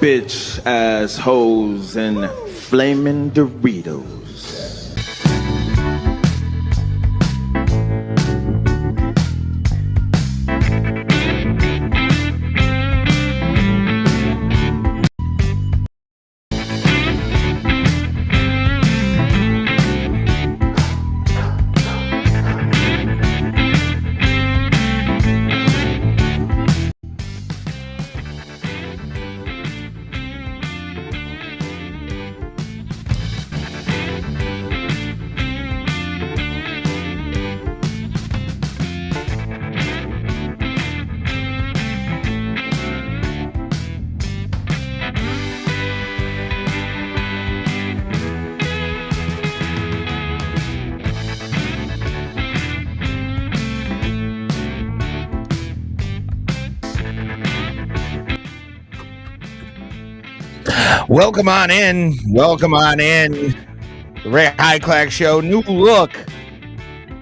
bitch ass hoes and flaming Doritos. Welcome on in. The Ray Hyclak Show. New look.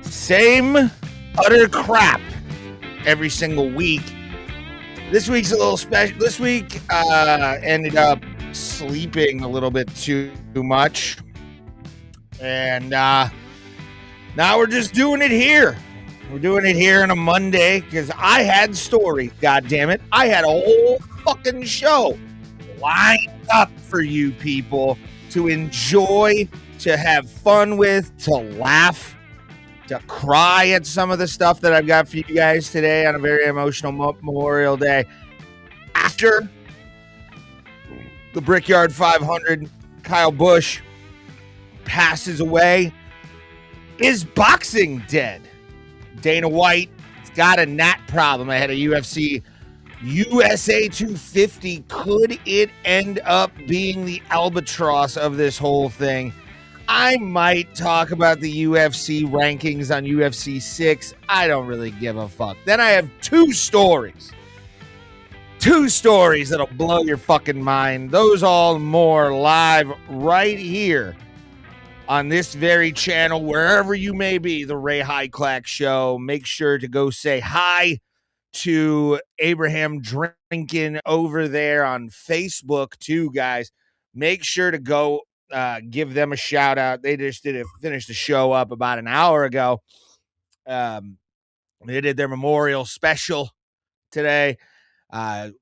Same utter crap every single week. This week's a little special. This week ended up sleeping a little bit too much. And now we're just doing it here. We're doing it here on a Monday because I had stories, goddammit. I had a whole fucking show lined up for you people to enjoy, to have fun with, to laugh, to cry at some of the stuff that I've got for you guys today on a very emotional Memorial Day. After the Brickyard 500, Kyle Busch passes away. Is boxing dead? Dana White's got a NAT problem ahead of UFC USA 250. Could it end up being the albatross of this whole thing? I might talk about the UFC rankings on UFC 6. I don't really give a fuck. Then I have two stories that'll blow your fucking mind. Those all more live right here on this very channel, wherever you may be, the Ray Hyclak Show. Make sure to go say hi to Abraham Drinking over there on Facebook too, guys. Make sure to go give them a shout out. They just finished the show up about an hour ago. They did their memorial special today. Mental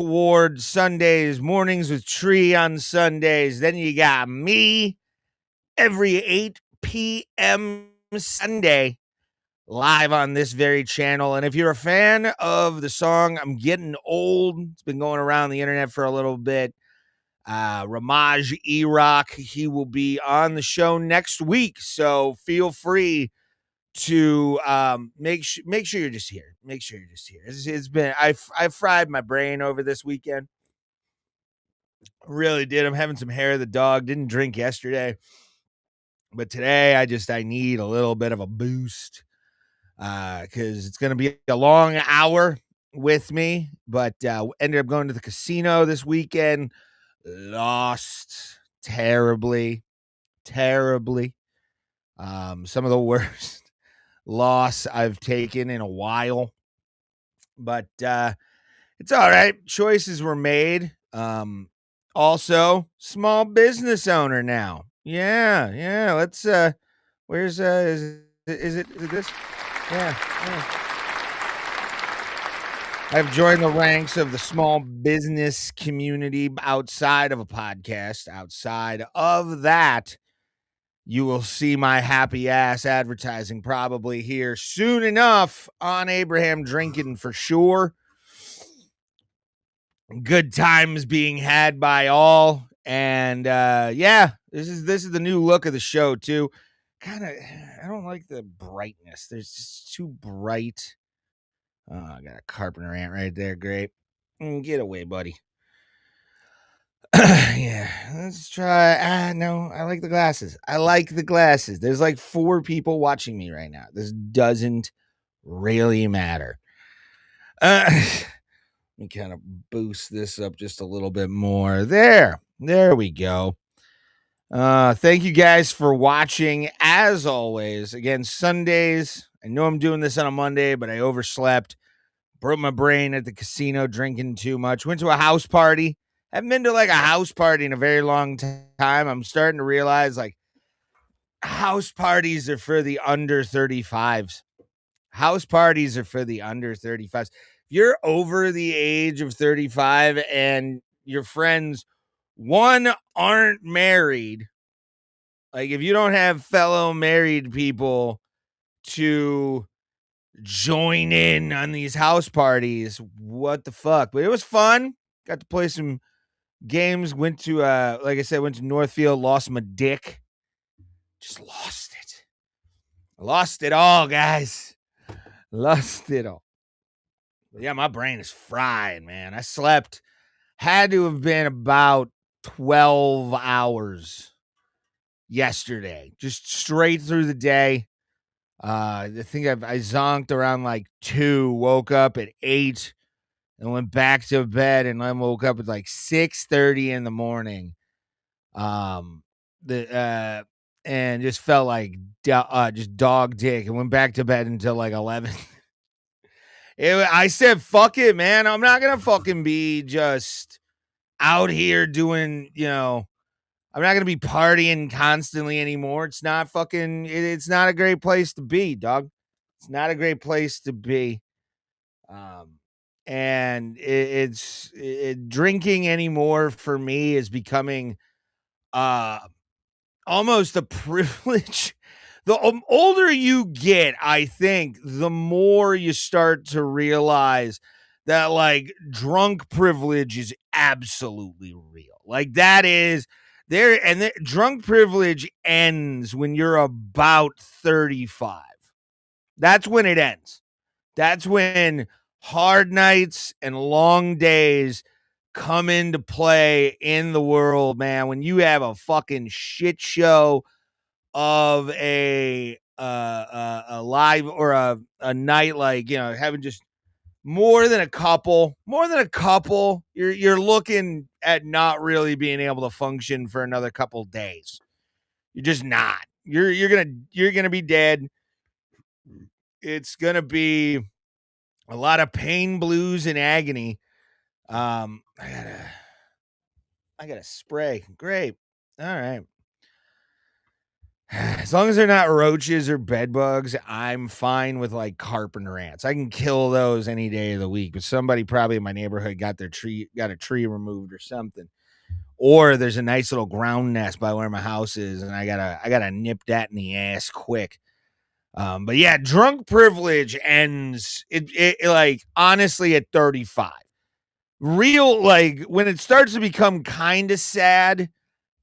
ward Sundays, mornings with Tree on Sundays. Then you got me every 8 p.m. Sunday live on this very channel. And if you're a fan of the song I'm Getting Old, it's been going around the internet for a little bit. Ramaj E-Rock, he will be on the show next week. So feel free to make sure you're just here. Make sure you're just here. It's been I fried my brain over this weekend. Really did. I'm having some hair of the dog. Didn't drink yesterday, but today I need a little bit of a boost. Because it's going to be a long hour with me, but ended up going to the casino this weekend. Lost terribly. Some of the worst loss I've taken in a while, but it's all right. Choices were made. Also, small business owner now. Yeah. Let's. Where's is it this? Yeah. I've joined the ranks of the small business community outside of a podcast. Outside of that, you will see my happy ass advertising probably here soon enough on Abraham Drinking for sure. Good times being had by all. And this is the new look of the show too. I don't like the brightness. There's just too bright. Oh, I got a carpenter ant right there. Great. Get away, buddy. Yeah, let's try. No, I like the glasses. There's like 4 people watching me right now. This doesn't really matter. Let me kind of boost this up just a little bit more. There we go. Thank you guys for watching. As always, again, Sundays. I know I'm doing this on a Monday, but I overslept. Broke my brain at the casino drinking too much. Went to a house party. Haven't been to like a house party in a very long time. I'm starting to realize like house parties are for the under 35s. House parties are for the under 35s. If you're over the age of 35 and your friends, one, aren't married, like if you don't have fellow married people to join in on these house parties, what the fuck? But it was fun. Got to play some games. Went to like I said, went to Northfield, lost my dick. Just lost it. Lost it all, guys. Lost it all. But yeah, my brain is fried, man. I slept, had to have been about 12 hours yesterday. Just straight through the day. I think I zonked around like 2, woke up at 8, and went back to bed, and I woke up at like 6:30 in the morning. And just felt like just dog dick, and went back to bed until like 11. I said, fuck it, man. I'm not gonna fucking be just out here doing, I'm not gonna be partying constantly anymore. It's not fucking. It's not a great place to be, dog. It's not a great place to be. And it's drinking anymore for me is becoming almost a privilege. The older you get, I think, the more you start to realize that like drunk privilege is absolutely real. Like that is there, and drunk privilege ends when you're about 35. That's when it ends. That's when hard nights and long days come into play in the world, man. When you have a fucking shit show of a live or a night, like, having just more than a couple, you're looking at not really being able to function for another couple days. You're just not. You're gonna be dead. It's gonna be a lot of pain, blues, and agony. I gotta spray. Great. All right. As long as they're not roaches or bed bugs, I'm fine with like carpenter ants. I can kill those any day of the week. But somebody probably in my neighborhood got a tree removed or something. Or there's a nice little ground nest by where my house is, and I gotta nip that in the ass quick. But yeah, drunk privilege ends it like honestly at 35. Real, like when it starts to become kind of sad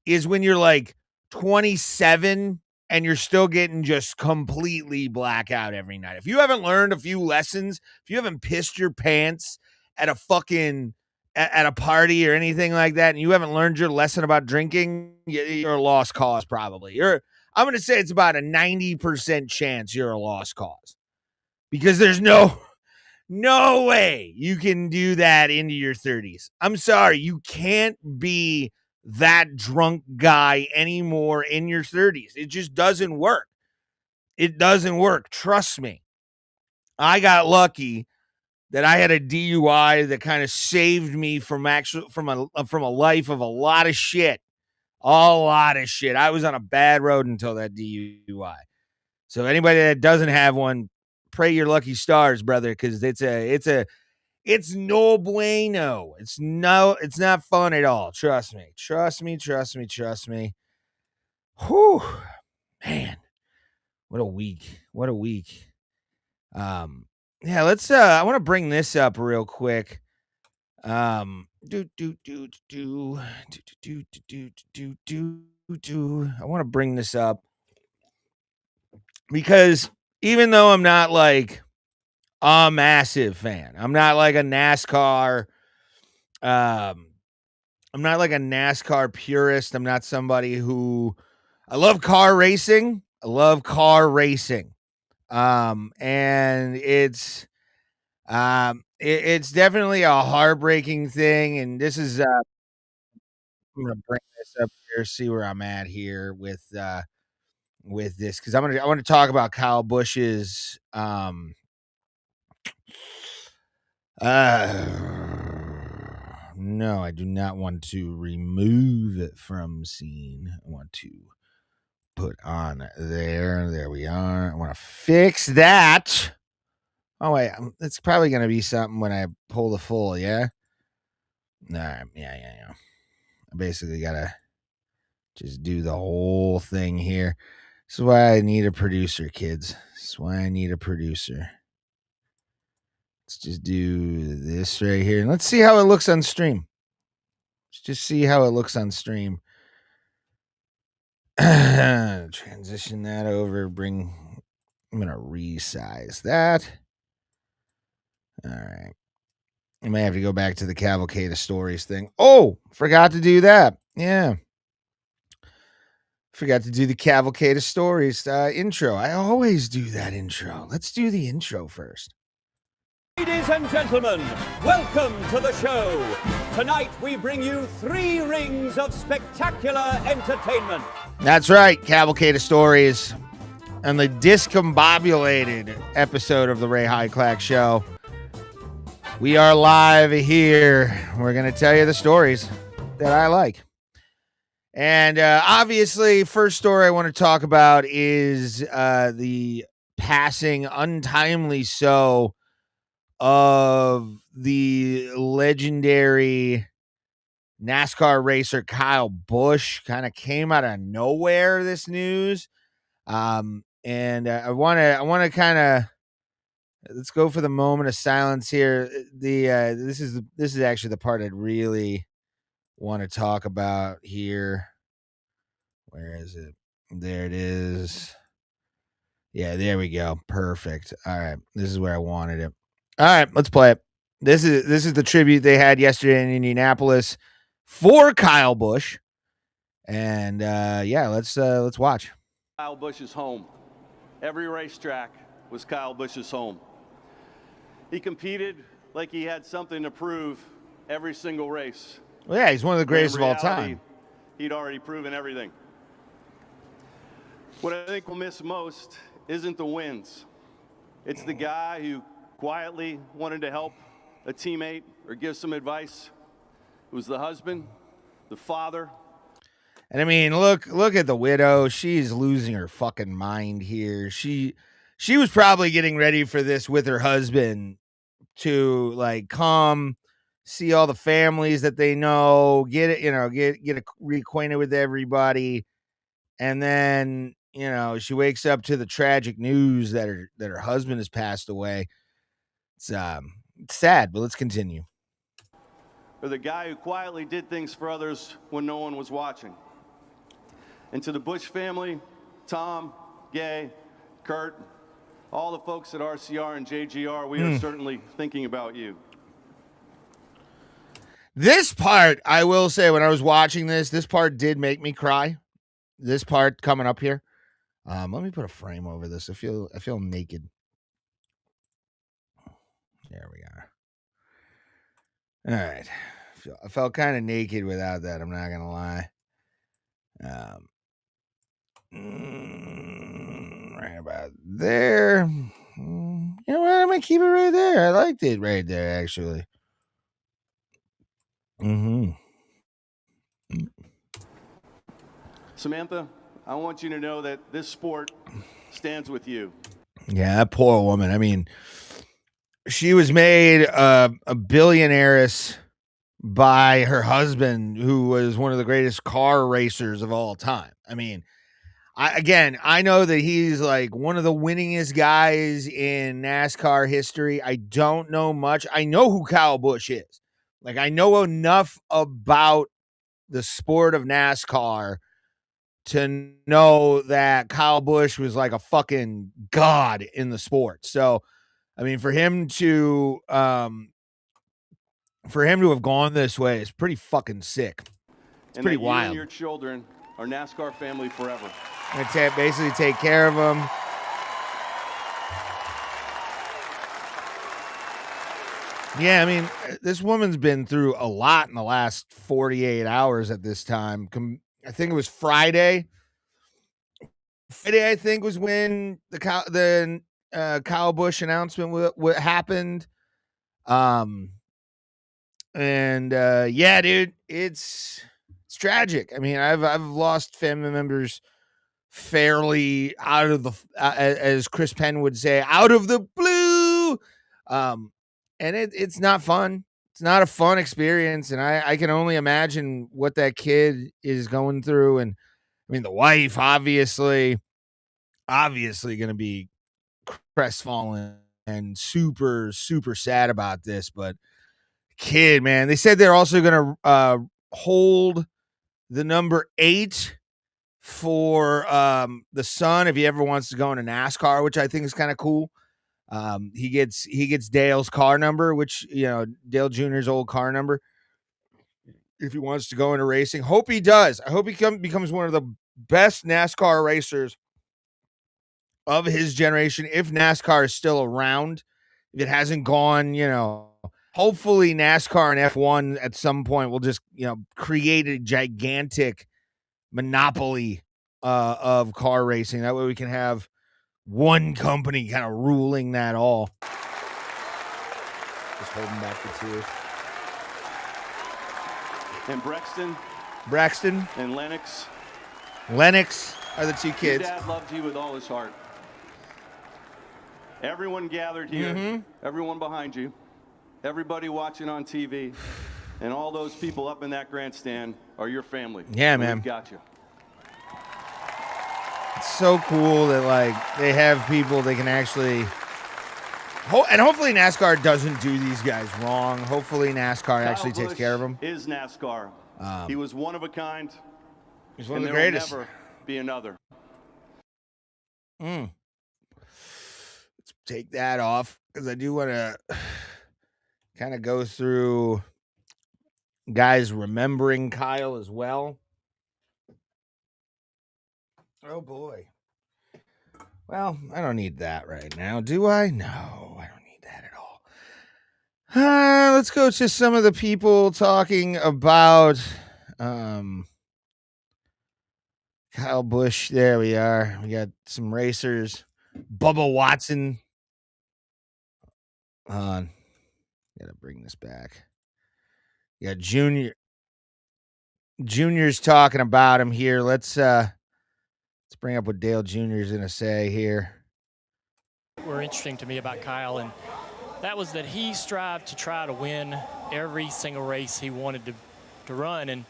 is when you're like 27 and you're still getting just completely blackout every night. If you haven't learned a few lessons, if you haven't pissed your pants at a fucking at a party or anything like that, and you haven't learned your lesson about drinking, you're a lost cause probably. I'm going to say it's about a 90% chance you're a lost cause because there's no way you can do that into your 30s. I'm sorry, you can't be that drunk guy anymore in your 30s. It just doesn't work. It doesn't work. Trust me. I got lucky that I had a DUI that kind of saved me from a life of a lot of shit. A lot of shit. I was on a bad road until that DUI. So anybody that doesn't have one, pray your lucky stars, brother, because it's no bueno. It's not fun at all. Trust me. Whew, man. What a week. Yeah, let's I want to bring this up real quick. I want to bring this up because even though I'm not like a massive fan, I'm not like a NASCAR I'm not like a NASCAR purist. I'm not somebody who I love car racing. And it's definitely a heartbreaking thing. And this is I'm gonna bring this up here, see where I'm at here with this because I want to talk about Kyle Busch's No, I do not want to remove it from scene. I want to put on there. There we are. I want to fix that. Oh, wait. It's probably going to be something when I pull the full, yeah? All right. Yeah. I basically got to just do the whole thing here. This is why I need a producer, kids. This is why I need a producer. Let's just do this right here. And let's see how it looks on stream. Let's just see how it looks on stream. Transition that over. I'm going to resize that. All right. I may have to go back to the Cavalcade of Stories thing. Oh, forgot to do that. Yeah. Forgot to do the Cavalcade of Stories intro. I always do that intro. Let's do the intro first. Ladies and gentlemen, welcome to the show. Tonight we bring you 3 rings of spectacular entertainment. That's right, Cavalcade of Stories. And the discombobulated episode of the Ray Hyclak Show. We are live here. We're going to tell you the stories that I like. And obviously, first story I want to talk about is the passing, untimely so, of the legendary NASCAR racer Kyle Busch. Kind of came out of nowhere, this news. And I want to kind of, let's go for the moment of silence here. This is actually the part I'd really want to talk about here. Where is it? There it is. Yeah, there we go. Perfect. All right, this is where I wanted it. All right, let's play it. This is the tribute they had yesterday in Indianapolis for Kyle Busch, and yeah, let's watch. Kyle Busch's home. Every racetrack was Kyle Busch's home. He competed like he had something to prove every single race. Well, yeah, he's one of the greatest of all time. He'd already proven everything. What I think we'll miss most isn't the wins. It's the guy who quietly wanted to help a teammate or give some advice. It was the husband, the father. And I mean, look at the widow. She's losing her fucking mind here. She was probably getting ready for this with her husband to like come see all the families that they know, get reacquainted with everybody. And then, she wakes up to the tragic news that her husband has passed away. It's sad, but let's continue. Or the guy who quietly did things for others when no one was watching. And to the Busch family, Tom, Gay, Kurt, all the folks at RCR and JGR, we are certainly thinking about you. This part, I will say, when I was watching this part did make me cry. This part coming up here. Let me put a frame over this. I feel naked. There we are. All right. I felt kind of naked without that. I'm not gonna lie. Right about there. You know what? I'm gonna keep it right there. I liked it right there, actually. Samantha, I want you to know that this sport stands with you. Yeah, that poor woman. I mean, she was made a billionaireess by her husband, who was one of the greatest car racers of all time. I mean, I know that he's like one of the winningest guys in NASCAR history. I don't know much. I know who Kyle Busch is. Like, I know enough about the sport of NASCAR to know that Kyle Busch was like a fucking god in the sport. So, I mean, for him to have gone this way is pretty fucking sick. It's pretty wild. You and your children are NASCAR family forever. I'm going to basically take care of them. Yeah, I mean, this woman's been through a lot in the last 48 hours at this time. I think it was Friday. Friday, I think, was when the Kyle Busch announcement what happened. Yeah, dude, it's tragic. I mean, I've lost family members fairly out of the as Chris Penn would say, out of the blue. And it's not fun. It's not a fun experience, and I can only imagine what that kid is going through. And I mean, the wife obviously going to be crestfallen and super sad about this, but kid, man, they said they're also going to hold the number 8 for the son if he ever wants to go into NASCAR, which I think is kind of cool. He gets Dale's car number, which, you know, Dale Jr.'s old car number, if he wants to go into racing. Hope he does. I hope he becomes one of the best NASCAR racers of his generation, if NASCAR is still around, if it hasn't gone, you know. Hopefully NASCAR and F1 at some point will just, you know, create a gigantic monopoly of car racing. That way we can have one company kind of ruling that all. Just holding back the tears. And Braxton and Lennox are the 2 kids. Your dad loved you with all his heart. Everyone gathered here, everyone behind you, everybody watching on TV, and all those people up in that grandstand are your family. Yeah, man. We've got you. It's so cool that, like, they have people they can actually... and hopefully NASCAR doesn't do these guys wrong. Hopefully NASCAR actually takes care of them. Is NASCAR. He was one of a kind. He's one of the greatest. There will never be another. Let's take that off, because I do want to kind of go through guys remembering Kyle as well. Oh, boy. Well, I don't need that right now, do I? No, I don't need that at all. Let's go to some of the people talking about Kyle Busch. There we are. We got some racers. Bubba Watson. Hold on. Gotta bring this back. Yeah, Junior's talking about him here. Let's bring up what Dale Jr. is gonna say here. Were interesting to me about Kyle, and that was that he strived to try to win every single race he wanted to run, and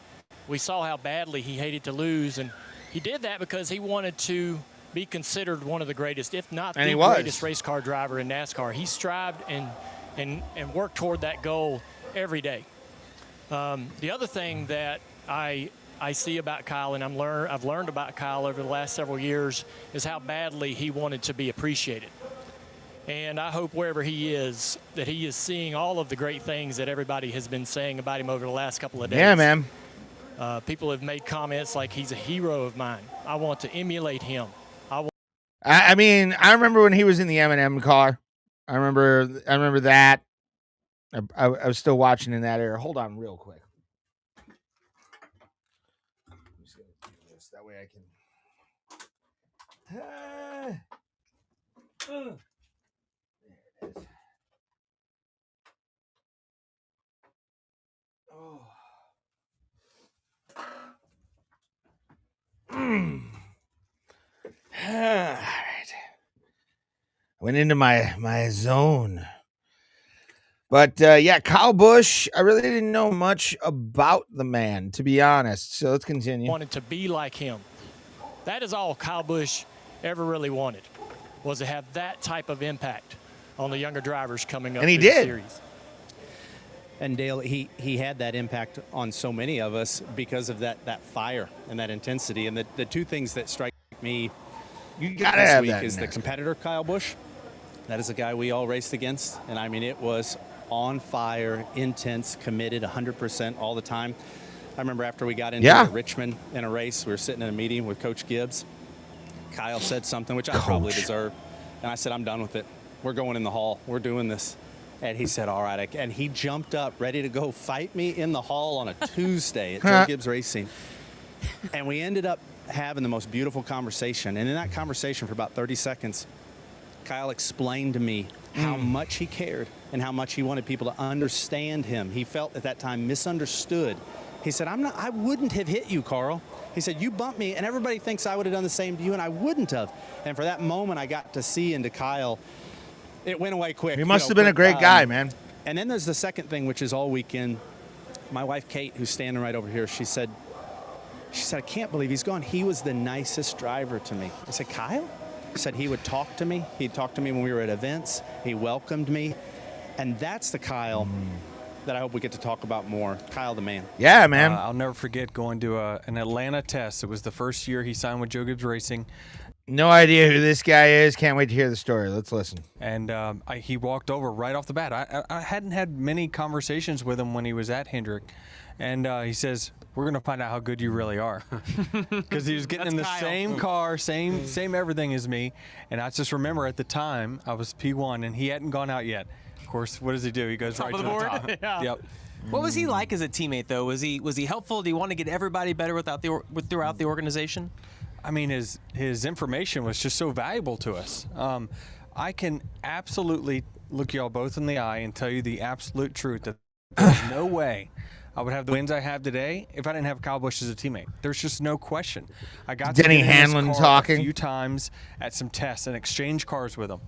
we saw how badly he hated to lose, and he did that because he wanted to be considered one of the greatest, if not the greatest race car driver in NASCAR. He strived and worked toward that goal every day. The other thing that I see about Kyle, and I've learned about Kyle over the last several years, is how badly he wanted to be appreciated. And I hope wherever he is, that he is seeing all of the great things that everybody has been saying about him over the last couple of days. Yeah, man. People have made comments like he's a hero of mine. I want to emulate him. I mean, I remember when he was in the M&M car. I remember that. I was still watching in that era. Hold on real quick. I'm just going to do this. That way I can... There it is. Oh. All right. Went into my zone. But, yeah, Kyle Busch, I really didn't know much about the man, to be honest. So let's continue. Wanted to be like him. That is all Kyle Busch ever really wanted, was to have that type of impact on the younger drivers coming up. And he did. The series. And Dale, he had that impact on so many of us because of that fire and that intensity. And the 2 things that strike me you gotta this have week that is the competitor, Kyle Busch. That is a guy we all raced against. And, I mean, it was on fire, intense, committed 100% all the time. I remember after we got into Richmond in a race, we were sitting in a meeting with Coach Gibbs. Kyle said something, which I probably deserved. And I said, I'm done with it. We're going in the hall. We're doing this. And he said, all right. And he jumped up, ready to go fight me in the hall on a Tuesday at Joe Gibbs Racing. And we ended up having the most beautiful conversation. And in that conversation for about 30 seconds, Kyle explained to me how much he cared and how much he wanted people to understand him. He felt at that time misunderstood. He said, I wouldn't have hit you, Carl. He said, you bumped me, and everybody thinks I would have done the same to you, and I wouldn't have. And for that moment, I got to see into Kyle. It went away quick. He must have been a great guy, man. And then there's the second thing, which is all weekend. My wife, Kate, who's standing right over here, she said, I can't believe he's gone. He was the nicest driver to me. I said, Kyle? He said he would talk to me. He'd talk to me when we were at events. He welcomed me. And that's the Kyle that I hope we get to talk about more. Kyle the man. Yeah, man. I'll never forget going to an Atlanta test. It was the first year he signed with Joe Gibbs Racing. No idea who this guy is. Can't wait to hear the story. Let's listen. And he walked over right off the bat. I hadn't had many conversations with him when he was at Hendrick. And he says, we're going to find out how good you really are. Because he was getting in the Kyle. same car, same everything as me. And I just remember at the time, I was P1, and he hadn't gone out yet. Of course, what does he do? He goes Top right of to the the board? top. Yeah. Yep. What was he like as a teammate, though? Was he helpful? Did he want to get everybody better throughout the organization? I mean, his information was just so valuable to us. I can absolutely look y'all both in the eye and tell you the absolute truth that there's no way I would have the wins I have today if I didn't have Kyle Busch as a teammate. There's just no question. I got Denny to get in his Hamlin car talking. a few times at some tests and exchange cars with him,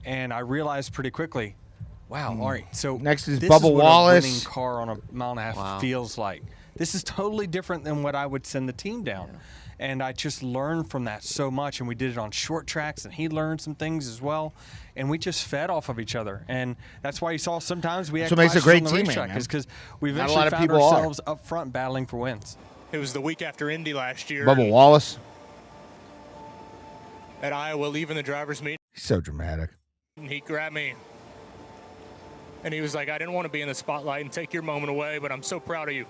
and I realized pretty quickly, wow, all right, so Next is this Bubba is what Wallace. a winning car on a mile and a half feels like. This is totally different than what I would send the team down. Yeah. And I just learned from that so much, and we did it on short tracks, and he learned some things as well, and we just fed off of each other. And that's why you saw sometimes we had what makes a clashes great on the teammate, racetrack, man. is because we Not a eventually lot of found people are. ourselves up front battling for wins. It was the week after Indy last year. Bubba Wallace. At Iowa, leaving the driver's meeting, He's so dramatic. he grabbed me. And he was like, I didn't want to be in the spotlight and take your moment away, but I'm so proud of you.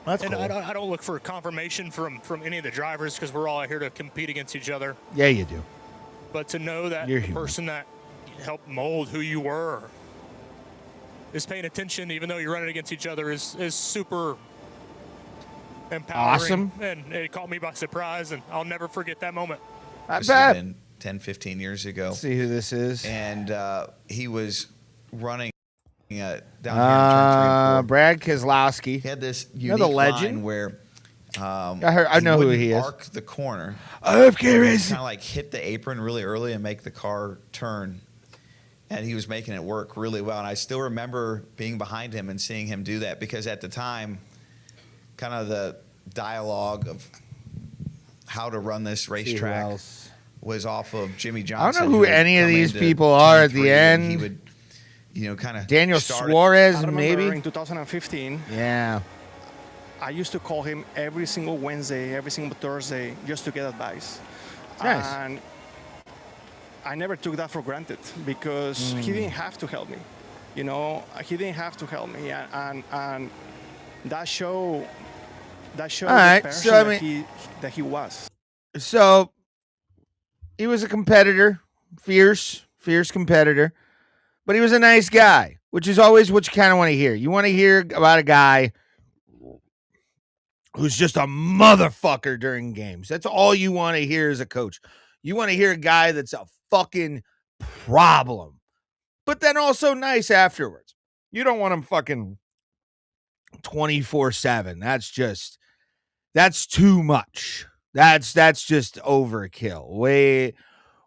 That's And cool. I don't look for confirmation from any of the drivers because we're all out here to compete against each other. Yeah, you do. But to know that You're the human. person that helped mold who you were is paying attention, even though you're running against each other, is super empowering. Awesome. And it caught me by surprise, and I'll never forget that moment. I This had bet. been 10, 15 years ago. Let's see who this is. And he was running down here in turn 3 and 4. Brad Keselowski. He had this You're unique the legend. line where I know who he is. arc the corner. AFK Racing. Kind of like hit the apron really early and make the car turn. And he was making it work really well. And I still remember being behind him and seeing him do that because at the time, kind of the dialogue of how to run this racetrack was off of Jimmy Johnson. I don't know who had any of come these into people are at 23, the and end. He would, kind of Daniel start Suarez, I remember maybe? in 2015, Yeah. I used to call him every single Wednesday, every single Thursday, just to get advice. Nice. And I never took that for granted because he didn't have to help me. He didn't have to help me, and that showed All the right, person so, I mean- that he was. So he was a competitor, fierce competitor, but he was a nice guy, which is always what you kind of want to hear. You want to hear about a guy who's just a motherfucker during games. That's all you want to hear as a coach. You want to hear a guy that's a fucking problem, but then also nice afterwards. You don't want him fucking 24/7. That's too much. That's just overkill.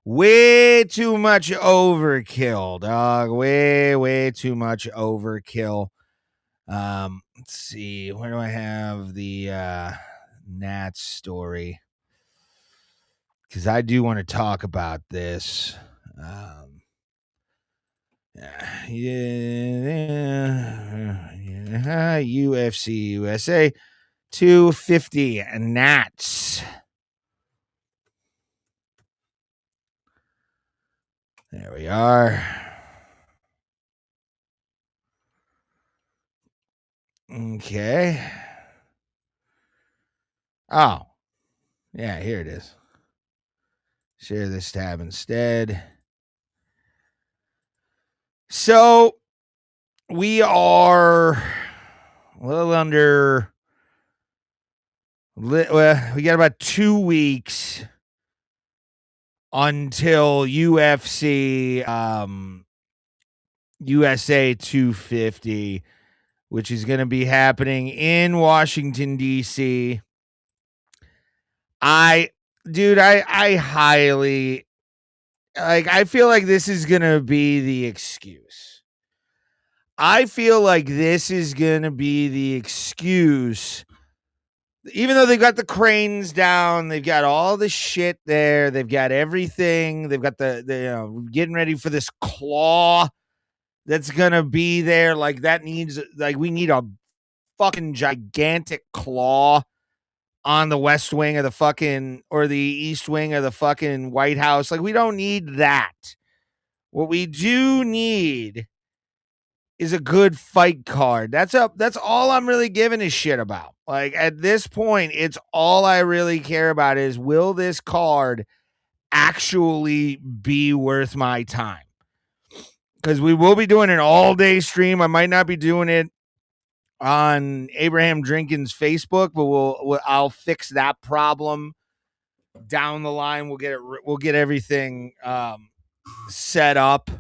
Way too much overkill, dog. Way too much overkill. Let's see. Where do I have the Nats story? Because I do want to talk about this. UFC USA 250 Nats. There we are. Okay. Oh. Yeah, here it is. Share this tab instead. So we are a little under. Well, we got about 2 weeks until UFC USA 250, which is going to be happening in Washington, D.C. I highly, I feel like this is going to be the excuse. I feel like this is going to be the excuse. Even though they've got the cranes down, they've got all the shit there, they've got everything, they've got the getting ready for this claw that's gonna be there. Like that needs, like we need a fucking gigantic claw on the west wing of the fucking, or the east wing of the fucking White House. Like we don't need that. What we do need is a good fight card. That's all I'm really giving a shit about. Like at this point, it's all I really care about is, will this card actually be worth my time? Because we will be doing an all-day stream. I might not be doing it on Abraham Drinkin's Facebook, but I'll fix that problem down the line. We'll get everything set up.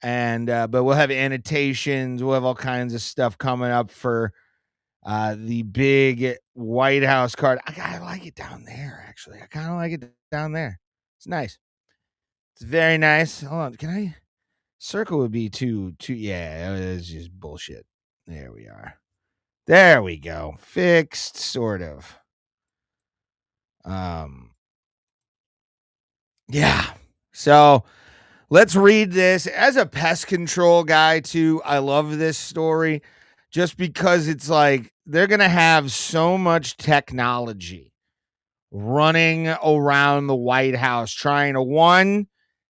And but we'll have annotations, we'll have all kinds of stuff coming up for the big White House card. I like it down there, actually. I kind of like it down there. It's nice. It's very nice. Hold on, can I? Circle would be too. Yeah, it's just bullshit. There we are. There we go. Fixed, sort of. Yeah. So let's read this. As a pest control guy, too, I love this story just because it's like they're going to have so much technology running around the White House trying to, one,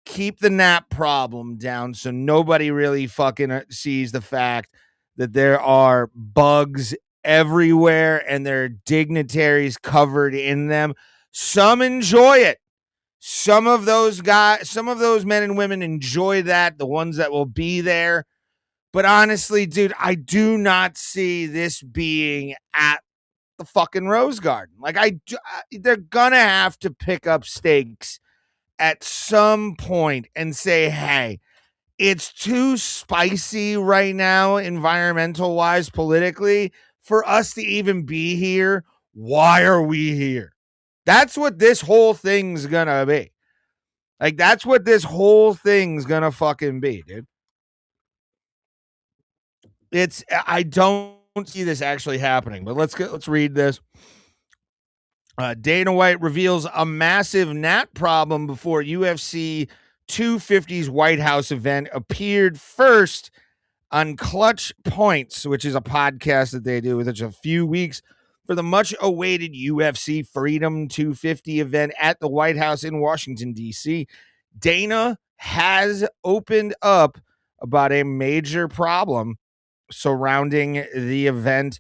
keep the NAT problem down so nobody really fucking sees the fact that there are bugs everywhere and there are dignitaries covered in them. Some enjoy it. Some of those men and women enjoy that, the ones that will be there. But honestly, dude, I do not see this being at the fucking Rose Garden. Like, they're gonna have to pick up stakes at some point and say, hey, it's too spicy right now, environmental wise, politically, for us to even be here. Why are we here? That's what this whole thing's gonna be. Like, that's what this whole thing's gonna fucking be, dude. I don't see this actually happening, but let's read this. Dana White reveals a massive NAT problem before UFC 250's White House event appeared first on Clutch Points, which is a podcast that they do with a few weeks for the much-awaited UFC Freedom 250 event at the White House in Washington, D.C. Dana has opened up about a major problem surrounding the event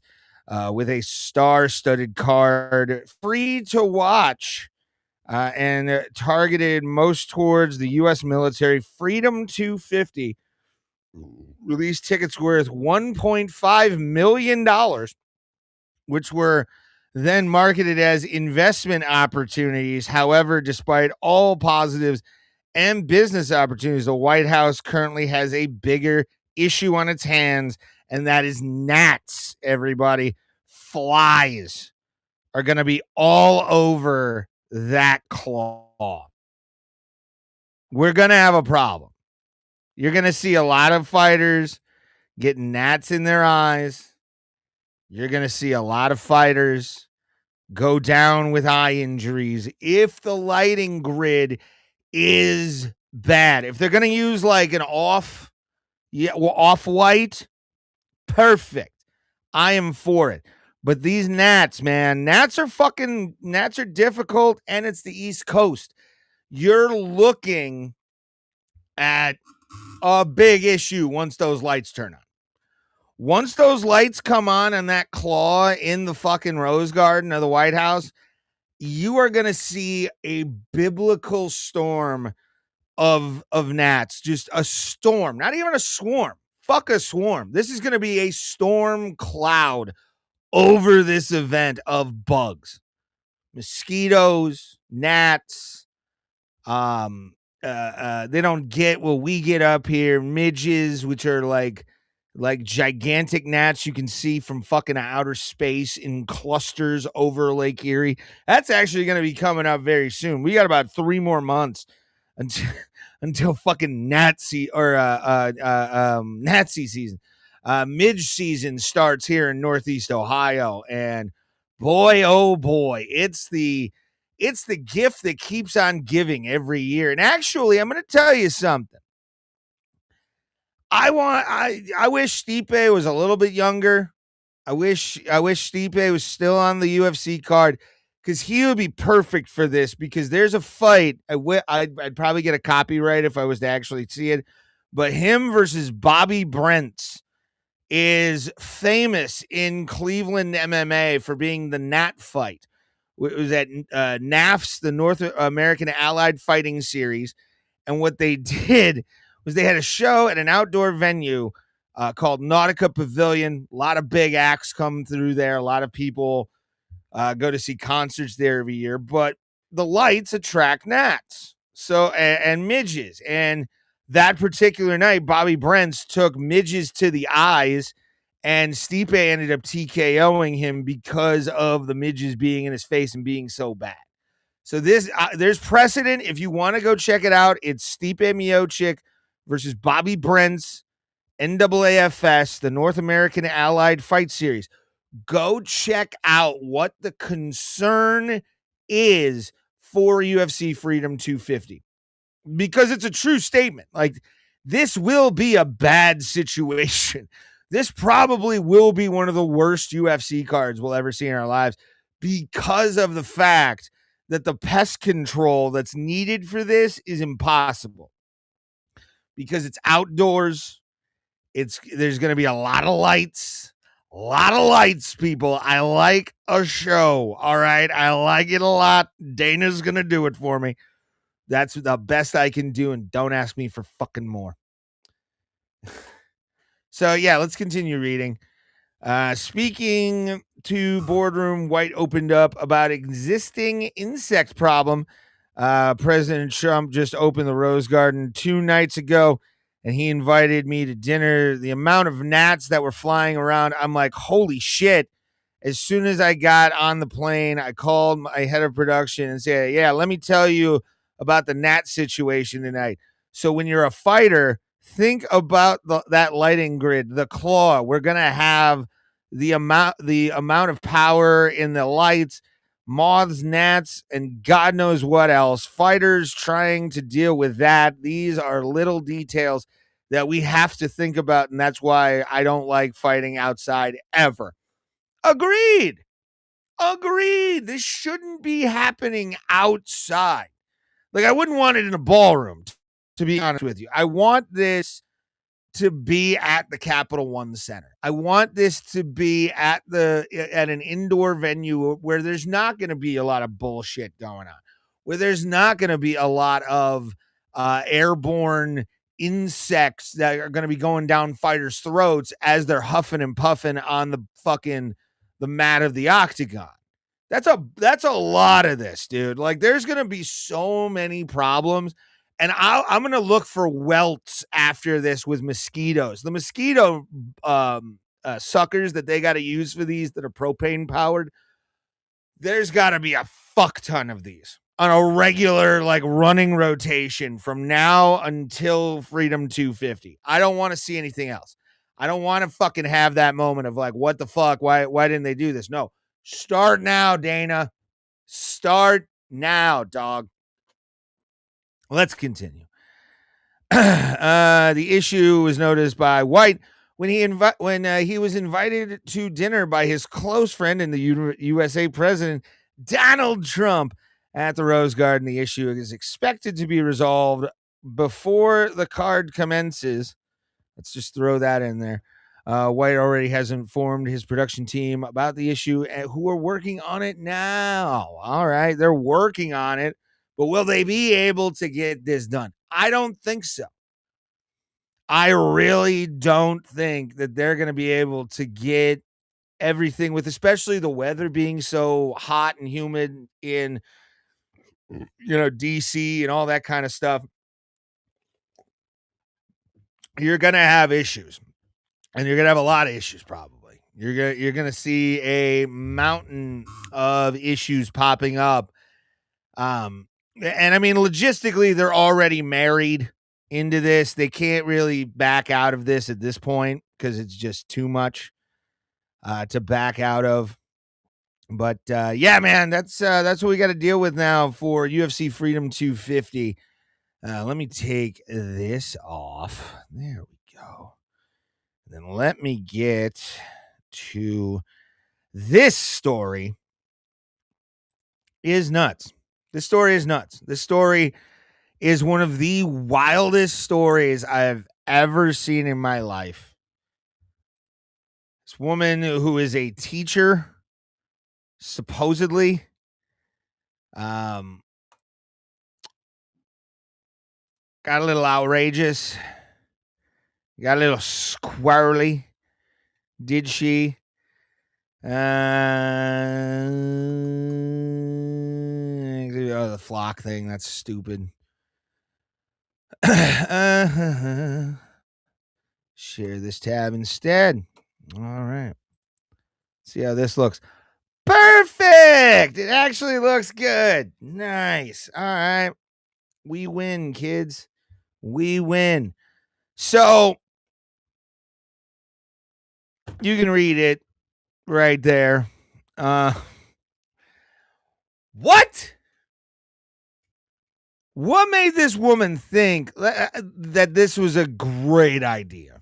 with a star-studded card, free to watch, and targeted most towards the U.S. military. Freedom 250 released tickets worth $1.5 million, which were then marketed as investment opportunities. However, despite all positives and business opportunities, the White House currently has a bigger issue on its hands, and that is gnats, everybody. Flies are going to be all over that claw. We're going to have a problem. You're going to see a lot of fighters getting gnats in their eyes. You're going to see a lot of fighters go down with eye injuries if the lighting grid is bad. If they're going to use like an off-white, perfect. I am for it. But these gnats, man, gnats are difficult, and it's the East Coast. You're looking at a big issue once those lights turn on. Once those lights come on that claw in the fucking Rose Garden of the White House, you are going to see a biblical storm of gnats. Just a storm, not even a swarm. Fuck a swarm. This is going to be a storm cloud over this event of bugs, mosquitoes, gnats, They don't get what we get up here. Midges, which are like gigantic gnats you can see from fucking outer space in clusters over Lake Erie. That's actually going to be coming up very soon. We got about 3 more months until fucking Nazi season. Midge season starts here in Northeast Ohio, and boy, oh boy, it's the gift that keeps on giving every year. And actually, I'm going to tell you something. I wish Stipe was a little bit younger. I wish Stipe was still on the UFC card, because he would be perfect for this, because there's a fight. I'd probably get a copyright if I was to actually see it, but him versus Bobby Brents is famous in Cleveland MMA for being the Nat fight. It was at NAFS, the North American Allied Fighting Series. And what they did was they had a show at an outdoor venue called Nautica Pavilion. A lot of big acts come through there. A lot of people go to see concerts there every year. But the lights attract gnats and midges. And that particular night, Bobby Brents took midges to the eyes, and Stipe ended up TKOing him because of the midges being in his face and being so bad. So there's precedent. If you want to go check it out, it's Stipe Miocic versus Bobby Brents, NAAFS, the North American Allied Fight Series. Go check out what the concern is for UFC Freedom 250, because it's a true statement. Like, this will be a bad situation. This probably will be one of the worst UFC cards we'll ever see in our lives, because of the fact that the pest control that's needed for this is impossible, because it's outdoors. There's going to be a lot of lights, people. I like a show. All right. I like it a lot. Dana's going to do it for me. That's the best I can do. And don't ask me for fucking more. So yeah, let's continue reading. Speaking to Boardroom, White opened up about existing insect problem. President Trump just opened the Rose Garden 2 nights ago, and he invited me to dinner. The amount of gnats that were flying around, I'm like, holy shit. As soon as I got on the plane, I called my head of production and said, yeah, let me tell you about the gnat situation tonight. So when you're a fighter, think about that lighting grid, the claw. We're going to have the amount of power in the lights, moths, gnats, and God knows what else. Fighters trying to deal with that. These are little details that we have to think about, and that's why I don't like fighting outside ever. Agreed. This shouldn't be happening outside. Like, I wouldn't want it in a ballroom, to be honest with you. I want this to be at the Capital One Center. I want this to be at an indoor venue where there's not going to be a lot of bullshit going on, where there's not going to be a lot of airborne insects that are going to be going down fighters' throats as they're huffing and puffing on the mat of the octagon. That's a lot of this, dude. Like, there's going to be so many problems. And I'm going to look for welts after this with mosquitoes. The mosquito suckers that they got to use for these that are propane powered, there's got to be a fuck ton of these on a regular, like, running rotation from now until Freedom 250. I don't want to see anything else. I don't want to fucking have that moment of like, what the fuck? Why didn't they do this? No. Start now, Dana. Start now, dog. Let's continue. The issue was noticed by White when he was invited to dinner by his close friend and the USA president, Donald Trump, at the Rose Garden. The issue is expected to be resolved before the card commences. Let's just throw that in there. White already has informed his production team about the issue, who are working on it now. All right, they're working on it. But will they be able to get this done? I don't think so. I really don't think that they're going to be able to get everything with, especially the weather being so hot and humid in DC and all that kind of stuff, you're going to have issues. And you're going to have a lot of issues probably. You're going to see a mountain of issues popping up. And I mean, logistically, they're already married into this. They can't really back out of this at this point because it's just too much to back out of. But yeah, man, that's what we got to deal with now for UFC Freedom 250. Let me take this off. There we go. Then let me get to this story. Is nuts. This story is nuts. This story is one of the wildest stories I've ever seen in my life. This woman who is a teacher, supposedly, got a little outrageous, got a little squirrely, did she? The flock thing, that's stupid. Share this tab instead. All right. See how this looks. Perfect. It actually looks good. Nice. All right. We win, kids. We win. So you can read it right there. What? What made this woman think that this was a great idea?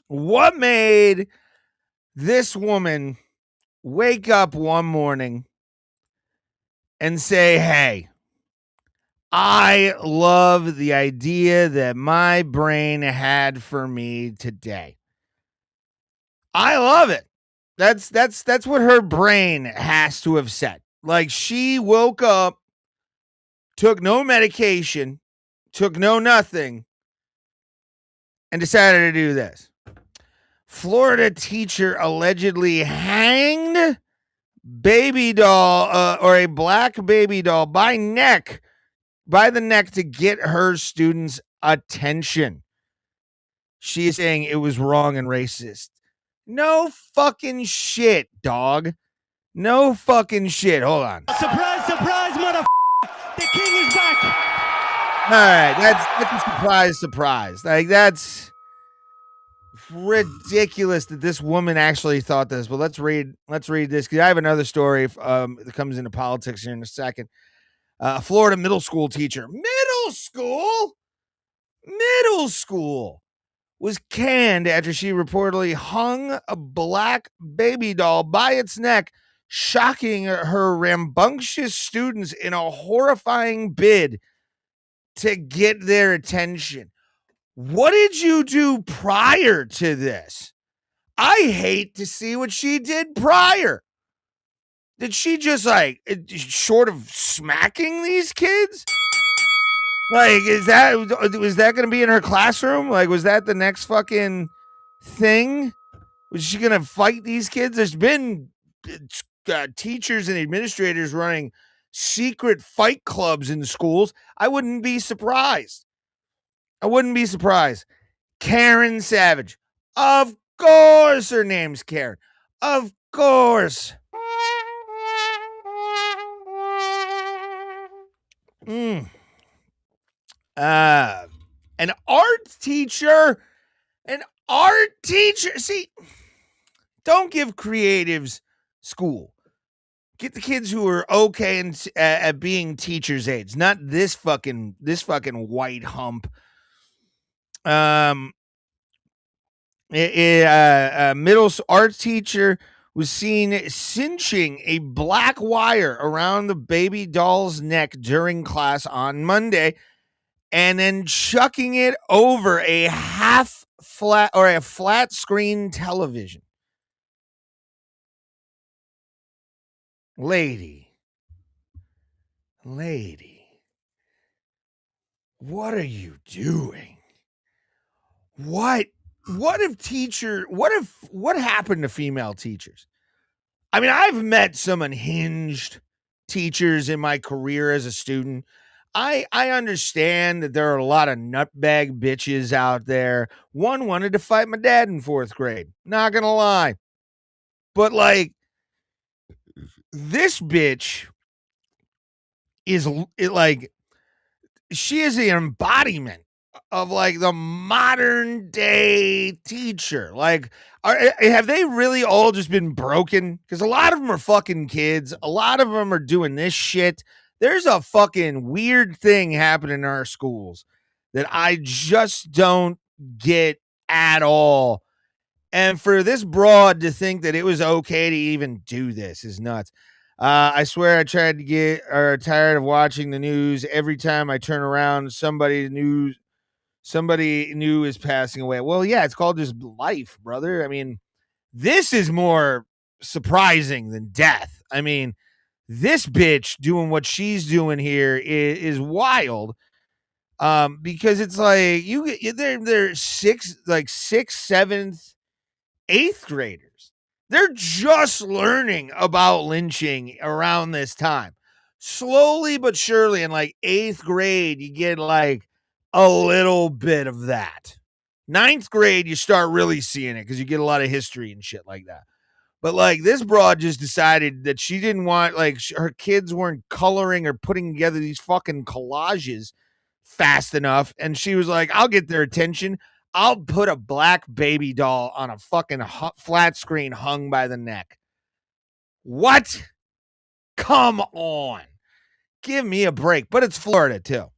What made this woman wake up one morning and say, hey, I love the idea that my brain had for me today. I love it. That's what her brain has to have said. Like, she woke up, took no medication, took no nothing, and decided to do this. Florida teacher allegedly hanged baby doll or a black baby doll by the neck to get her students' attention. She is saying it was wrong and racist. No fucking shit, dog. No fucking shit. Hold on. Surprise, surprise, motherfucker. The king is back. All right, that's a surprise. Like, that's ridiculous that this woman actually thought this. But let's read this, because I have another story that comes into politics here in a second. A Florida middle school teacher. Middle school was canned after she reportedly hung a black baby doll by its neck, shocking her rambunctious students in a horrifying bid to get their attention. What did you do prior to this? I hate to see what she did prior. Did she just, like, short of smacking these kids? Like, was that going to be in her classroom? Like, was that the next fucking thing? Was she going to fight these kids? There's been teachers and administrators running secret fight clubs in schools. I wouldn't be surprised. Karen Savage. Of course her name's Karen. Of course. An art teacher. See, don't give creatives school. Get the kids who are okay at being teachers' aides, not this fucking white hump. A middle art teacher was seen cinching a black wire around the baby doll's neck during class on Monday, and then chucking it over a flat screen television. Lady, what are you doing? What happened to female teachers? I mean, I've met some unhinged teachers in my career as a student. I understand that there are a lot of nutbag bitches out there. One wanted to fight my dad in 4th grade. Not gonna lie. But like, this bitch is like, she is the embodiment of like the modern day teacher. Like, have they really all just been broken? Because a lot of them are fucking kids. A lot of them are doing this shit. There's a fucking weird thing happening in our schools that I just don't get at all. And for this broad to think that it was okay to even do this is nuts. I swear I tried to get tired of watching the news. Every time I turn around, somebody new is passing away. Well, yeah, it's called just life, brother. I mean, this is more surprising than death. I mean, this bitch doing what she's doing here is wild. Because it's like they're sixth, 7th, 8th graders. They're just learning about lynching around this time. Slowly but surely in like 8th grade, you get like a little bit of that. 9th grade, you start really seeing it because you get a lot of history and shit like that. But like, this broad just decided that she didn't want, like, her kids weren't coloring or putting together these fucking collages fast enough. And she was like, I'll get their attention. I'll put a black baby doll on a fucking flat screen hung by the neck. What? Come on. Give me a break. But it's Florida too.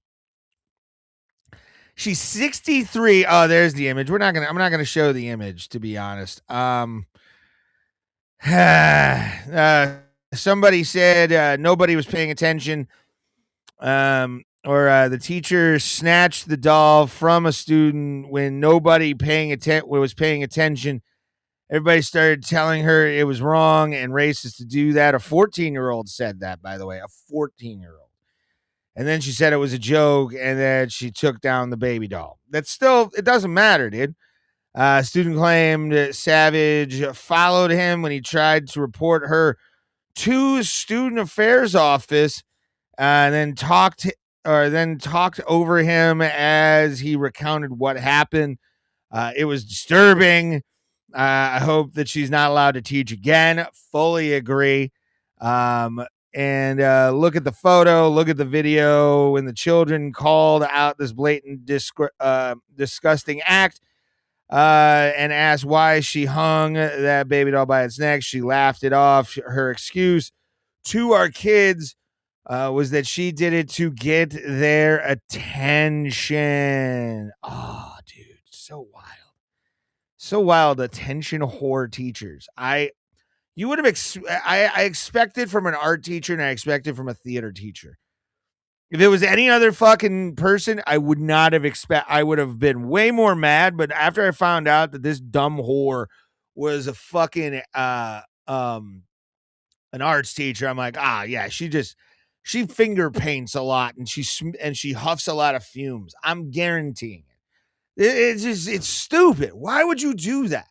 She's 63. Oh, there's the image. I'm not gonna show the image, to be honest. Somebody said nobody was paying attention. Or the teacher snatched the doll from a student when nobody was paying attention. Everybody started telling her it was wrong and racist to do that. A 14-year-old said that, by the way, a 14-year-old. And then she said it was a joke, and then she took down the baby doll. That's still, it doesn't matter, dude. Student claimed Savage followed him when he tried to report her to student affairs office, and then talked over him as he recounted what happened. It was disturbing. I hope that she's not allowed to teach again. Fully agree. And look at the photo, look at the video when the children called out this blatant, disgusting act and asked why she hung that baby doll by its neck. She laughed it off. Her excuse to our kids was that she did it to get their attention. Oh, dude, so wild. So wild. Attention whore teachers. I expected from an art teacher, and I expected from a theater teacher. If it was any other fucking person, I would not have I would have been way more mad. But after I found out that this dumb whore was a fucking an arts teacher, I'm like, yeah, she finger paints a lot and she huffs a lot of fumes. I'm guaranteeing it. It's stupid. Why would you do that?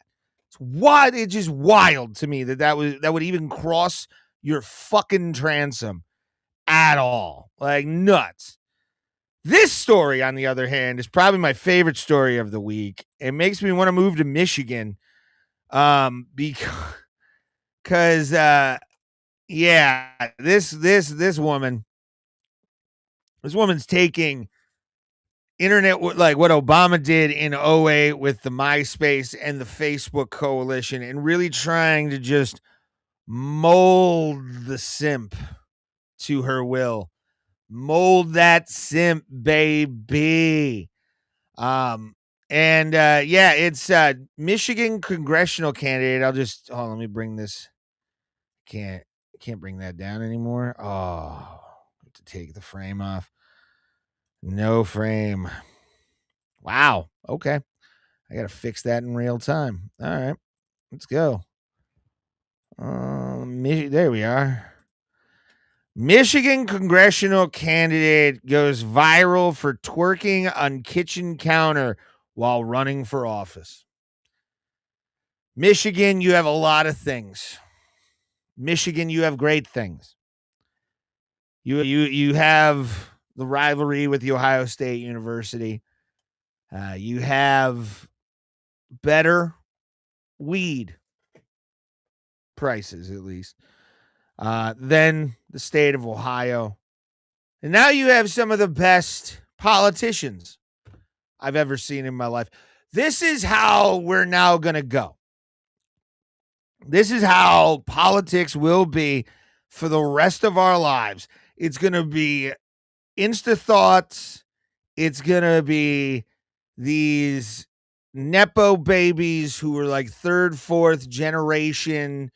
It's just wild to me that would even cross your fucking transom at all. Like, nuts. This story, on the other hand, is probably my favorite story of the week. It makes me want to move to Michigan. Because yeah, this woman's taking internet, like what Obama did in 2008 with the MySpace and the Facebook coalition, and really trying to just mold the simp to her will. Mold that simp, baby. It's Michigan Congressional candidate. I'll just let me bring this. Can't bring that down anymore. Oh, I have to take the frame off. No frame. Wow. Okay. I got to fix that in real time. All right. Let's go. There we are. Michigan Congressional candidate goes viral for twerking on kitchen counter while running for office. Michigan, you have a lot of things. Michigan, you have great things. You have the rivalry with the Ohio State University. You have better weed prices, at least, than the state of Ohio. And now you have some of the best politicians I've ever seen in my life. This is how we're now going to go. This is how politics will be for the rest of our lives. It's going to be Insta thoughts. It's going to be these Nepo babies who are like third, fourth generation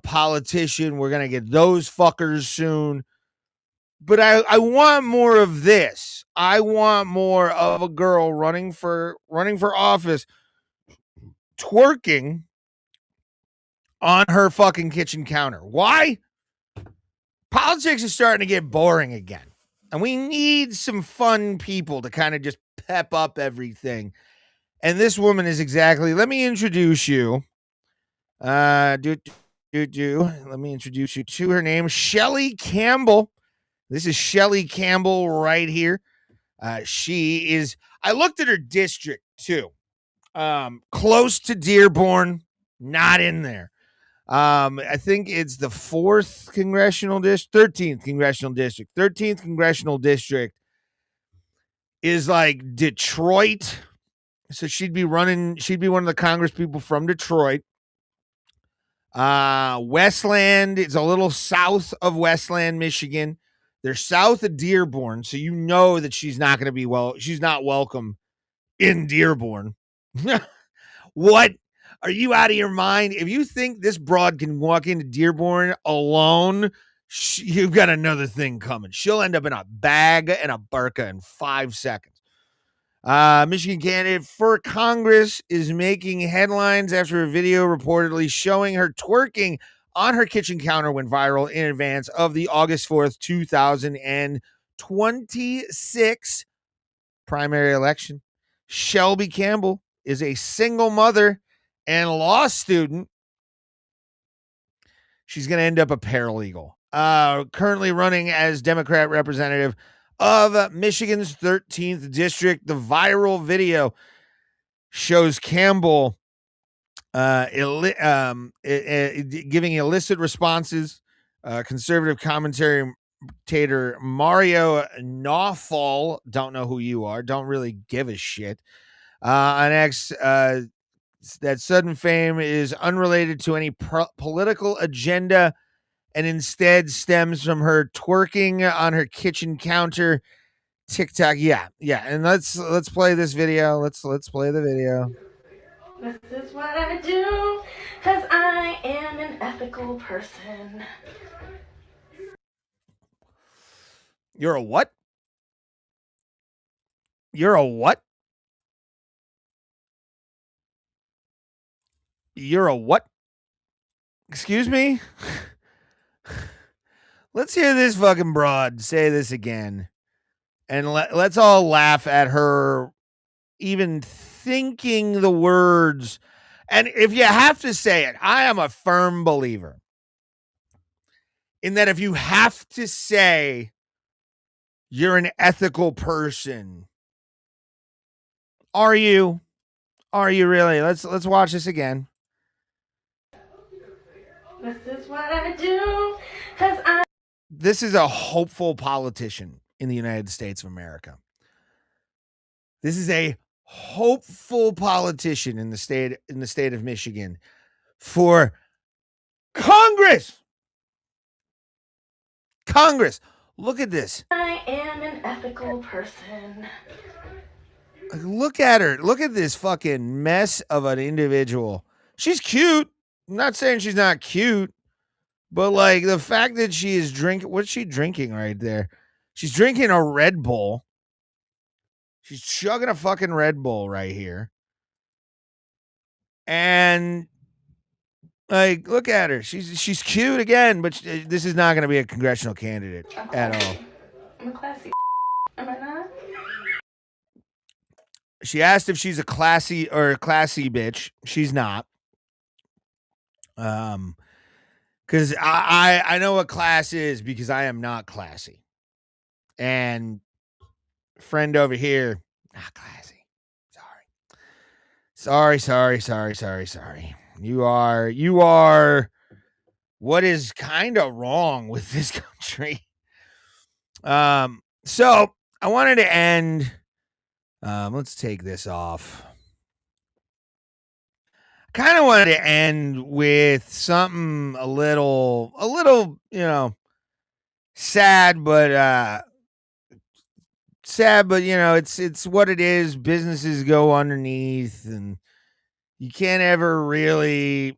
politician. We're going to get those fuckers soon. But I want more of this. I want more of a girl running for office twerking on her fucking kitchen counter. Why? Politics is starting to get boring again. And we need some fun people to kind of just pep up everything. And this woman is exactly, let me introduce you. Let me introduce you to her name, Shelly Campbell. This is Shelly Campbell right here. She is, I looked at her district too. Close to Dearborn, not in there. I think it's the 4th congressional district, 13th congressional district. 13th congressional district is like Detroit. So she'd be one of the Congress people from Detroit. Westland is a little south of Westland, Michigan. They're south of Dearborn, so you know that she's not going to be she's not welcome in Dearborn. What? Are you out of your mind? If you think this broad can walk into Dearborn alone, you've got another thing coming. She'll end up in a bag and a burqa in 5 seconds. Michigan candidate for Congress is making headlines after a video reportedly showing her twerking on her kitchen counter went viral in advance of the August 4th, 2026 primary election. Shelby Campbell is a single mother and law student. She's going to end up a paralegal. Currently running as Democrat representative of Michigan's 13th district. The viral video shows Campbell giving illicit responses. Conservative commentator Mario Nawfal, don't know who you are, don't really give a shit. An ex that sudden fame is unrelated to any political agenda and instead stems from her twerking on her kitchen counter. TikTok, yeah. And let's play this video. Let's play the video. This is what I do, because I am an ethical person. You're a what? You're a what? You're a what? Excuse me? Let's hear this fucking broad say this again. And let's all laugh at her even thinking the words. And if you have to say it, I am a firm believer in that if you have to say you're an ethical person, are you? Are you really? Let's watch this again. This is what I do, because This is a hopeful politician in the United States of America. This is a hopeful politician in the state of Michigan for Congress. Look at this. I am an ethical person. Look at her. Look at this fucking mess of an individual. She's cute. I'm not saying she's not cute, but like the fact that she is drinking, what's she drinking right there? She's drinking a Red Bull. She's chugging a fucking Red Bull right here. And like, look at her. She's cute again, but this is not going to be a congressional candidate at all. I'm a classy. Am I not? She asked if she's a classy bitch. She's not. Because I know what class is because I am not classy. And friend over here, not classy. Sorry. You are what is kind of wrong with this country. So I wanted to end. Let's take this off. Kind of wanted to end with something a little, sad, but it's what it is. Businesses go underneath, and you can't ever really,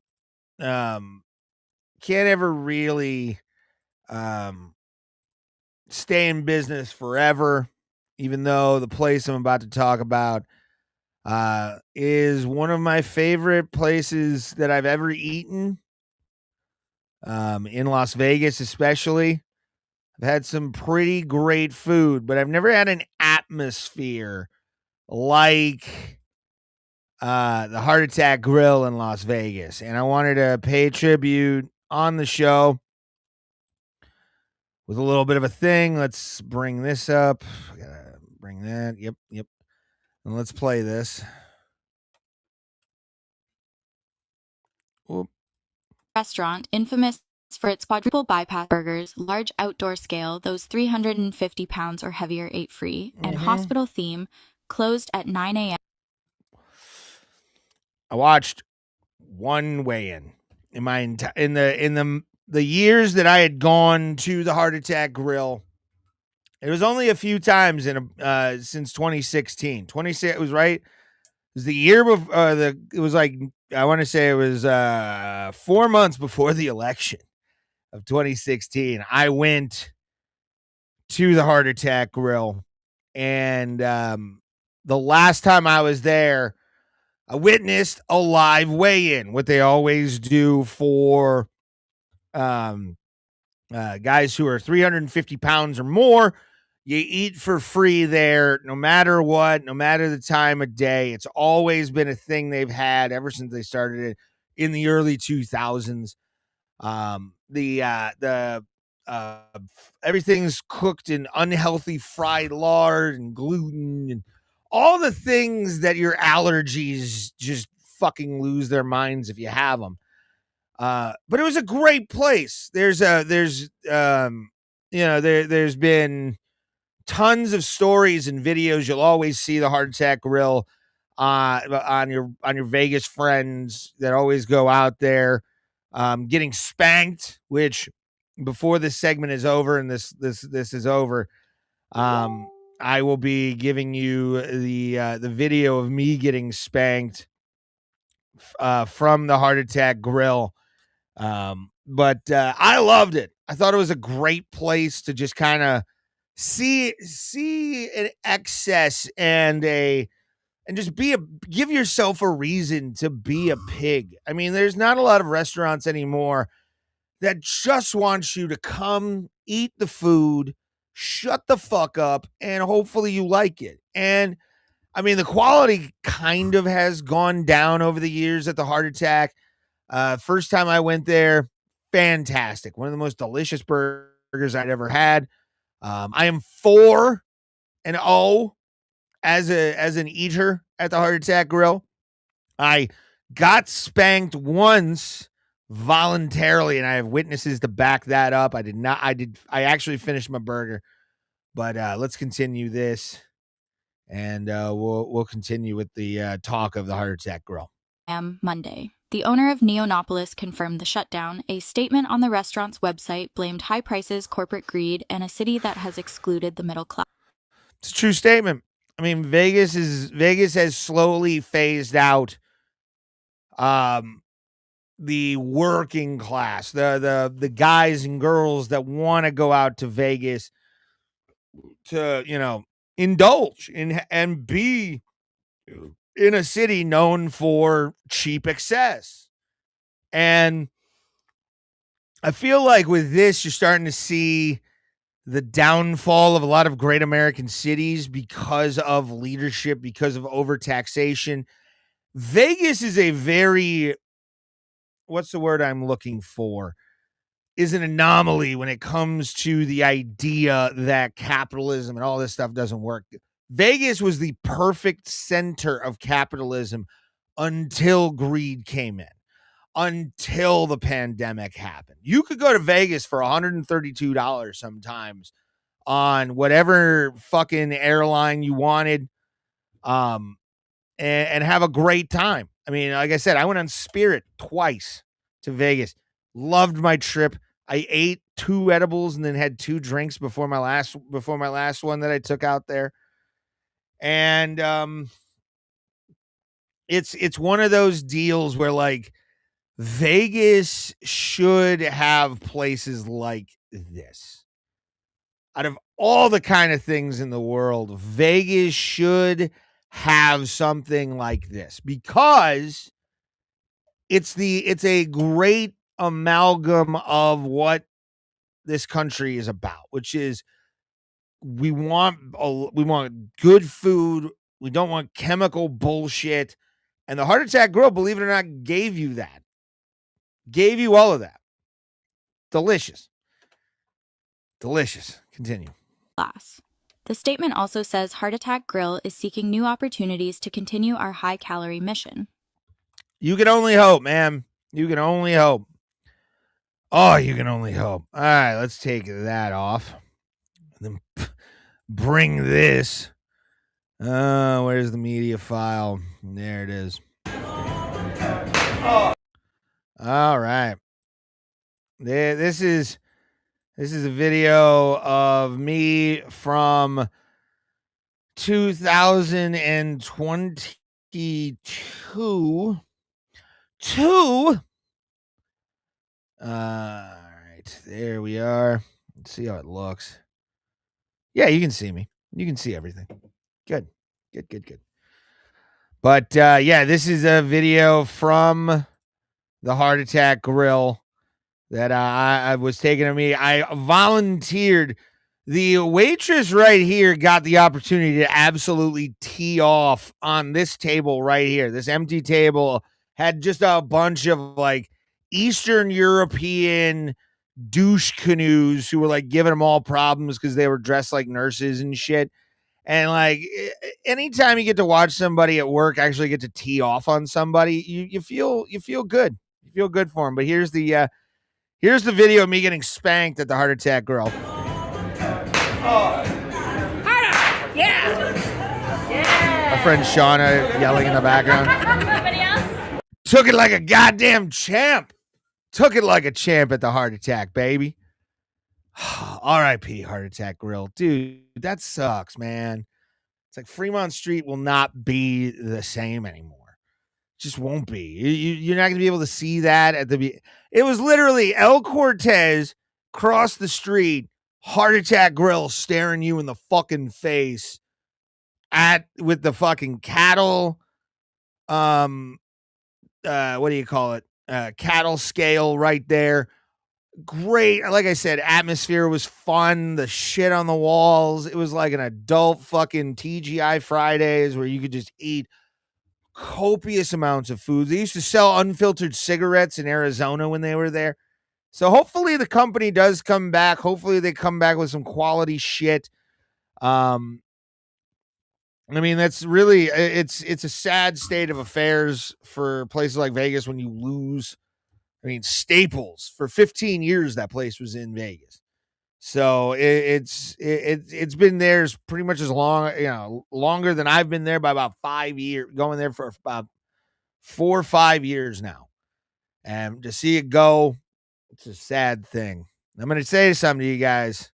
stay in business forever. Even though the place I'm about to talk about is one of my favorite places that I've ever eaten. In Las Vegas, especially. I've had some pretty great food, but I've never had an atmosphere like the Heart Attack Grill in Las Vegas. And I wanted to pay tribute on the show with a little bit of a thing. Let's bring this up. I gotta bring that. Yep. And let's play this. Whoop. Restaurant, infamous for its quadruple bypass burgers, large outdoor scale, those 350 pounds or heavier ate free, and hospital theme, closed at 9 a.m. I watched one weigh-in in my in the years that I had gone to the Heart Attack Grill. It was only a few times since 2016. 26 it was right. It was the year before it was like I want to say it was 4 months before the election of 2016. I went to the Heart Attack Grill, and the last time I was there, I witnessed a live weigh-in, what they always do for guys who are 350 pounds or more. You eat for free there, no matter what, no matter the time of day. It's always been a thing they've had ever since they started it in the early 2000s. Everything's cooked in unhealthy fried lard and gluten and all the things that your allergies just fucking lose their minds if you have them. But it was a great place. There's been tons of stories and videos. You'll always see the Heart Attack Grill on your Vegas friends that always go out there getting spanked, which before this segment is over and this is over, I will be giving you the video of me getting spanked from the Heart Attack Grill. But I loved it. I thought it was a great place to just kind of see an excess and just give yourself a reason to be a pig. I mean, there's not a lot of restaurants anymore that just wants you to come eat the food, shut the fuck up, and hopefully you like it. And I mean, the quality kind of has gone down over the years at the Heart Attack. First time I went there, fantastic. One of the most delicious burgers I'd ever had. I am 4-0 as an eater at the Heart Attack Grill. I got spanked once voluntarily, and I have witnesses to back that up. I actually finished my burger. But let's continue this, and we'll continue with the talk of the Heart Attack Grill. Monday. The owner of Neonopolis confirmed the shutdown. A statement on the restaurant's website blamed high prices, corporate greed, and a city that has excluded the middle class. It's a true statement. I mean, Vegas has slowly phased out the working class, the guys and girls that want to go out to Vegas to, indulge and be in a city known for cheap excess. And I feel like with this, you're starting to see the downfall of a lot of great American cities because of leadership, because of overtaxation. Vegas is a very, what's the word I'm looking for? is an anomaly when it comes to the idea that capitalism and all this stuff doesn't work. Vegas was the perfect center of capitalism until greed came in, until the pandemic happened. You could go to Vegas for $132 sometimes on whatever fucking airline you wanted, and have a great time. I mean, like I said, I went on Spirit twice to Vegas. Loved my trip. I ate 2 edibles and then had 2 drinks before my last one that I took out there. And it's one of those deals where like Vegas should have places like this. Out of all the kind of things in the world, Vegas should have something like this because it's a great amalgam of what this country is about, which is we want good food. We don't want chemical bullshit. And the Heart Attack Grill, believe it or not, gave you that. Gave you all of that. Delicious. Delicious. Continue. The statement also says Heart Attack Grill is seeking new opportunities to continue our high-calorie mission. You can only hope, man. You can only hope. Oh, you can only hope. All right, let's take that off. And then bring this. Where's the media file? There it is. All right. This is a video of me from 2022. All right, there we are. Let's see how it looks. Yeah, you can see me. You can see everything. Good. But yeah, this is a video from the Heart Attack Grill that I was taken to me. I volunteered. The waitress right here got the opportunity to absolutely tee off on this table right here. This empty table had just a bunch of like Eastern European douche canoes who were like giving them all problems because they were dressed like nurses and shit. And like anytime you get to watch somebody at work actually get to tee off on somebody, you feel good. You feel good for them. But here's the video of me getting spanked at the Heart Attack Grill. My friend Shauna yelling in the background. Anybody else? Took it like a goddamn champ. Took it like a champ at the Heart Attack, baby. R.I.P. Heart Attack Grill. Dude, that sucks, man. It's like Fremont Street will not be the same anymore. It just won't be. You're not going to be able to see that at the... It was literally El Cortez cross the street, Heart Attack Grill staring you in the fucking face with the fucking cattle, what do you call it? Cattle scale right there. Great. Like I said, atmosphere was fun. The shit on the walls. It was like an adult fucking TGI Fridays where you could just eat copious amounts of food. They used to sell unfiltered cigarettes in Arizona when they were there. So hopefully the company does come back. Hopefully they come back with some quality shit. I mean, that's really, it's a sad state of affairs for places like Vegas when you lose. I mean, Staples, for 15 years, that place was in Vegas. So it's been there pretty much as long, longer than I've been there by about 5 years, going there for about 4 or 5 years now. And to see it go, it's a sad thing. I'm going to say something to you guys.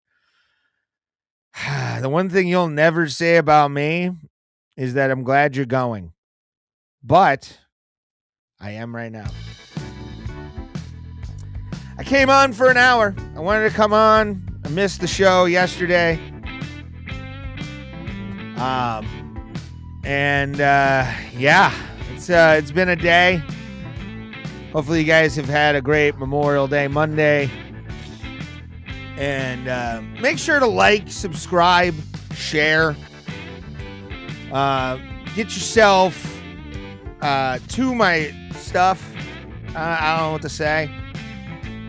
The one thing you'll never say about me is that I'm glad you're going. But I am right now. I came on for an hour. I wanted to come on. I missed the show yesterday. Yeah, it's been a day. Hopefully you guys have had a great Memorial Day Monday. And make sure to like, subscribe, share. Get yourself to my stuff. I don't know what to say.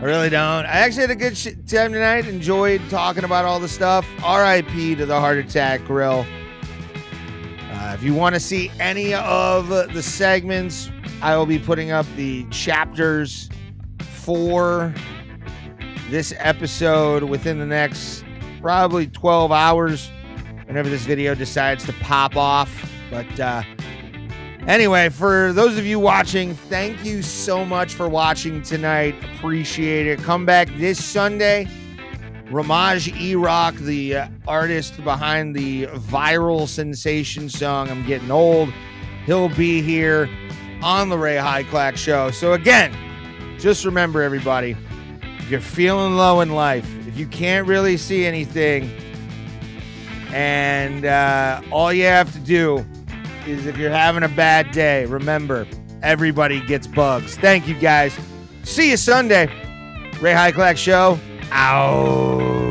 I really don't. I actually had a good time tonight. Enjoyed talking about all the stuff. R.I.P. to the Heart Attack Grill. If you want to see any of the segments, I will be putting up the chapters for this episode within the next probably 12 hours whenever this video decides to pop off. But anyway, for those of you watching, thank you so much for watching tonight. Appreciate it. Come back this Sunday. Ramaj E-Rock, the artist behind the viral sensation song I'm Getting Old, he'll be here on the Ray Hyclak Show. So again, just remember, everybody, if you're feeling low in life, if you can't really see anything, and all you have to do is, if you're having a bad day, remember, everybody gets bugs. Thank you, guys. See you Sunday. Ray Hyclak Show. Out.